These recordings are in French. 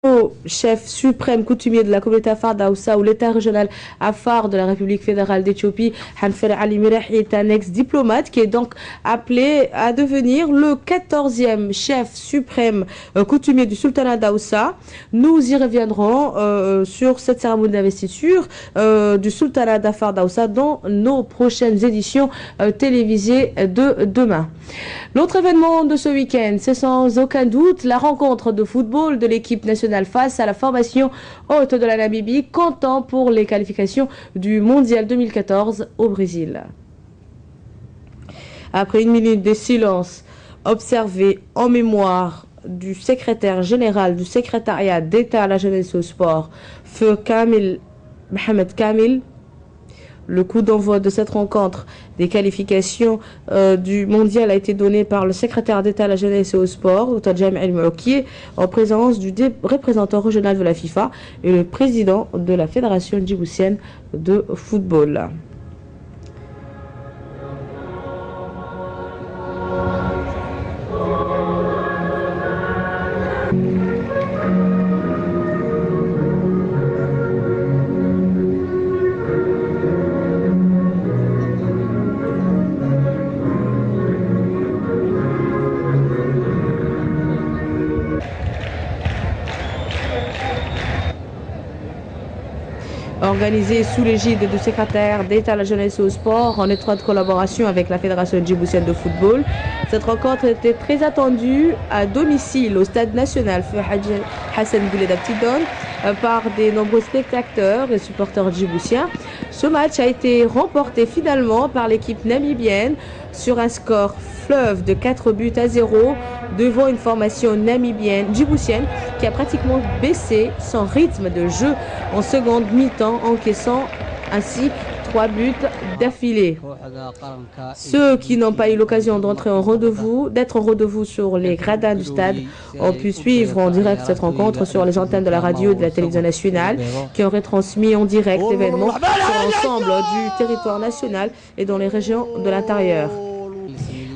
Au chef suprême coutumier de la communauté Afar d'Aoussa ou l'État régional Afar de la République fédérale d'Éthiopie, Hanfer Ali Mireh, est un ex-diplomate qui est donc appelé à devenir le 14e chef suprême coutumier du sultanat d'Aoussa. Nous y reviendrons sur cette cérémonie d'investiture du sultanat d'Afar d'Aoussa dans nos prochaines éditions télévisées de demain. L'autre événement de ce week-end, c'est sans aucun doute la rencontre de football de l'équipe nationale face à la formation haute de la Namibie, comptant pour les qualifications du Mondial 2014 au Brésil. Après une minute de silence observé en mémoire du secrétaire général du secrétariat d'État à la jeunesse et au sport, Feu Kamil Mohamed Kamil, le coup d'envoi de cette rencontre des qualifications du mondial a été donné par le secrétaire d'État à la jeunesse et au sport, Tadjem El Mouki, en présence du représentant régional de la FIFA et le président de la Fédération djiboutienne de football. Organisé sous l'égide du secrétaire d'État à la jeunesse et au sport en étroite collaboration avec la Fédération djiboutienne de football. Cette rencontre était très attendue à domicile au stade national Feu Hassan Bouled Abtidon par des nombreux spectateurs et supporters djiboutiens. Ce match a été remporté finalement par l'équipe namibienne sur un score fleuve de 4-0 devant une formation namibienne, djiboutienne, qui a pratiquement baissé son rythme de jeu en seconde mi-temps, encaissant ainsi 3 buts d'affilée. Ceux qui n'ont pas eu l'occasion d'être en rendez-vous sur les gradins du stade ont pu suivre en direct cette rencontre sur les antennes de la radio et de la télévision nationale qui ont retransmis en direct l'événement sur l'ensemble du territoire national et dans les régions de l'intérieur.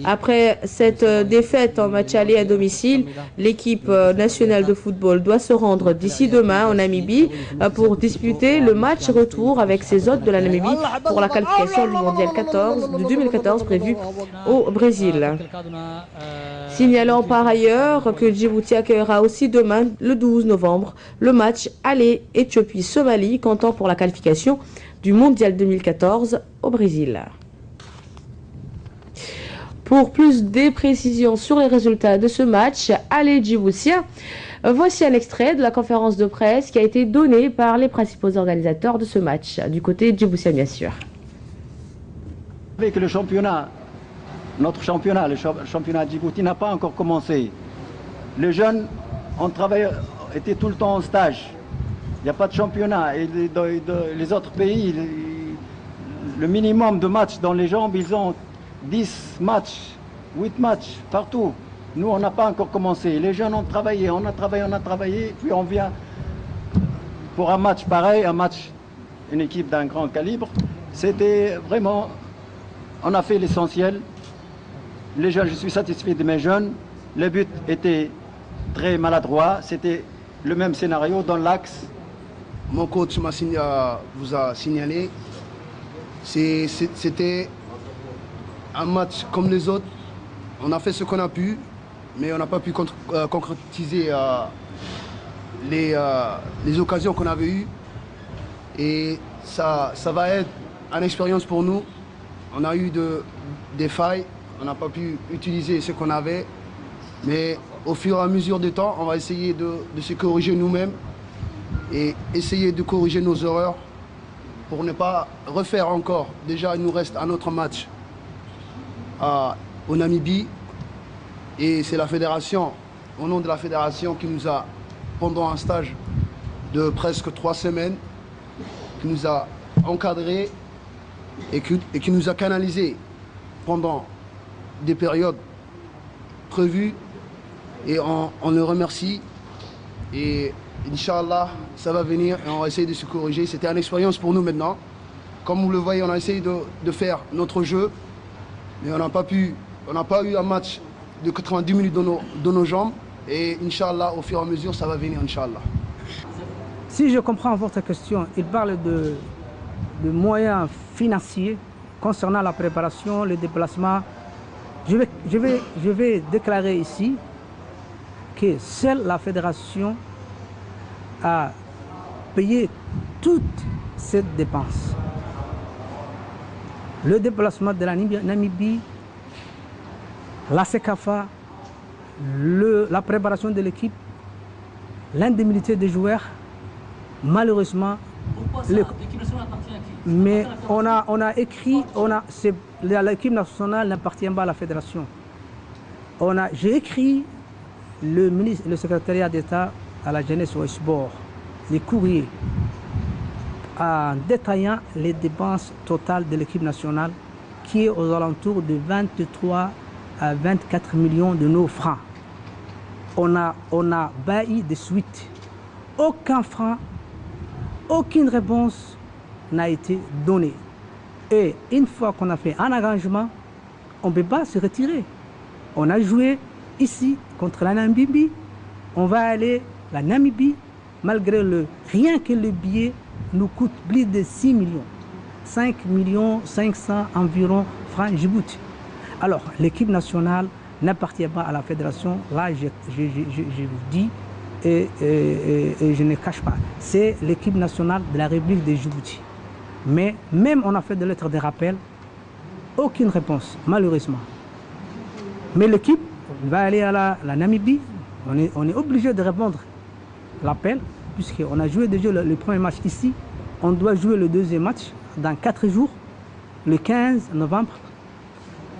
Après cette défaite en match aller à domicile, l'équipe nationale de football doit se rendre d'ici demain en Namibie pour disputer le match retour avec ses hôtes de la Namibie pour la qualification du Mondial 2014 prévu au Brésil. Signalons par ailleurs que Djibouti accueillera aussi demain, le 12 novembre, le match aller Éthiopie-Somalie comptant pour la qualification du Mondial 2014 au Brésil. Pour plus de précisions sur les résultats de ce match, allez Djiboutien, voici un extrait de la conférence de presse qui a été donnée par les principaux organisateurs de ce match, du côté djiboutien bien sûr. Avec le championnat, notre championnat, le championnat de Djibouti n'a pas encore commencé. Les jeunes étaient tout le temps en stage. Il n'y a pas de championnat. Et les autres pays, le minimum de matchs dans les jambes, ils ont 10 matchs, 8 matchs, partout. Nous, on n'a pas encore commencé. Les jeunes ont travaillé, on a travaillé, puis on vient pour un match pareil, une équipe d'un grand calibre. C'était vraiment, on a fait l'essentiel. Les jeunes, je suis satisfait de mes jeunes. Le but était très maladroit, c'était le même scénario dans l'axe. Mon coach vous a signalé, c'était un match comme les autres. On a fait ce qu'on a pu, mais on n'a pas pu concrétiser les occasions qu'on avait eues. Et ça va être une expérience pour nous. On a eu des failles, on n'a pas pu utiliser ce qu'on avait. Mais au fur et à mesure du temps, on va essayer de se corriger nous-mêmes et essayer de corriger nos erreurs pour ne pas refaire encore. Déjà, il nous reste un autre match au Namibie et c'est la fédération, au nom de la fédération qui nous a, pendant un stage de presque 3 semaines, qui nous a encadrés et qui nous a canalisés pendant des périodes prévues et on le remercie et Inch'Allah ça va venir et on va essayer de se corriger. C'était une expérience pour nous maintenant. Comme vous le voyez, on a essayé de faire notre jeu. Mais on n'a pas eu un match de 90 minutes dans nos jambes. Et Inch'Allah, au fur et à mesure, ça va venir, Inch'Allah. Si je comprends votre question, il parle de moyens financiers concernant la préparation, le déplacement. Je vais déclarer ici que seule la fédération a payé toute cette dépense. Le déplacement de la Namibie, la CECAFA, la préparation de l'équipe, l'indemnité des joueurs, malheureusement. Pourquoi ça? L'équipe nationale appartient à qui? Mais on a écrit, l'équipe nationale n'appartient pas à la fédération. J'ai écrit le secrétariat d'État à la jeunesse et au sport, les courriers, en détaillant les dépenses totales de l'équipe nationale qui est aux alentours de 23 à 24 millions de nos francs. On a bailli de suite. Aucun franc, aucune réponse n'a été donnée. Et une fois qu'on a fait un engagement, on ne peut pas se retirer. On a joué ici contre la Namibie. On va aller la Namibie, malgré rien que le billet nous coûte plus de 6 millions. 5 millions 500 environ francs Djibouti. Alors, l'équipe nationale n'appartient pas à la fédération. Là, je vous dis et je ne cache pas. C'est l'équipe nationale de la République de Djibouti. Mais même on a fait des lettres de rappel, aucune réponse, malheureusement. Mais l'équipe va aller à la Namibie. On est obligé de répondre à l'appel, puisqu'on a joué déjà le premier match ici. On doit jouer le deuxième match dans 4 jours, le 15 novembre.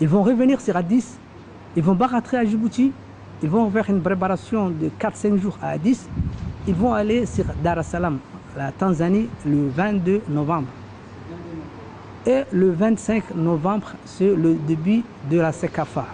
Ils vont revenir sur Addis. Ils vont pas rentrer à Djibouti. Ils vont faire une préparation de 4-5 jours à Addis. Ils vont aller sur Dar es Salaam, la Tanzanie, le 22 novembre. Et le 25 novembre, c'est le début de la CECAFA.